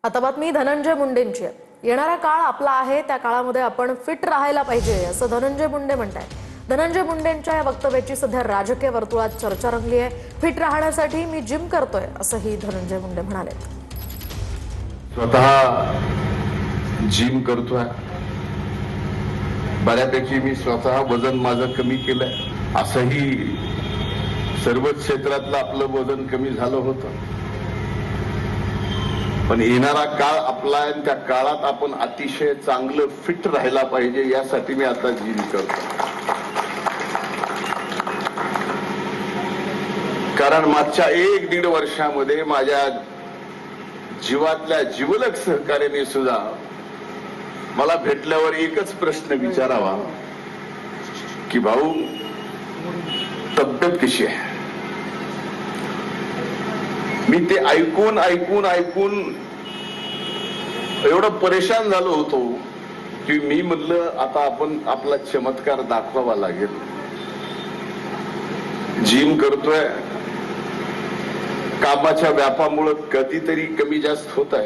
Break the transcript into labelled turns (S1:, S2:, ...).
S1: आता बातमी धनंजय मुंडेंची आहे। येणारा काळ आपला आहे, त्या काळामध्ये आपण फिट राहायला पाहिजे असं धनंजय मुंडे म्हणतात। धनंजय मुंडेंच्या या वक्तव्याची सध्या राजकीय वर्तुळात चर्चा रंगली आहे। फिट राहण्यासाठी मी जिम करतोय असंही धनंजय मुंडे म्हणाले।
S2: स्वतः जिम करतोय, बऱ्यापैकी मी स्वतः वजन माझं कमी केलंय, असंही सर्वच क्षेत्रातलं आपलं वजन कमी झालं होतं। पण येणारा काळ आपला आहे, त्या काळात आपण अतिशय चांगलं फिट राहायला पाहिजे, यासाठी मी आता जिम करतो। कारण मागच्या 1-1.5 वर्षामध्ये माझ्या जीवातल्या जिवलग सहकार्याने सुद्धा मला भेटल्यावर एकच प्रश्न विचारावा की भाऊ तब्येत कशी आहे। मी ते ऐकून एवढं परेशान झालो होतो की मी म्हटलं आता आपण आपला चमत्कार दाखवावा लागेल। जिम करतोय, कामाच्या व्यापामुळे कधीतरी कमी जास्त होत आहे।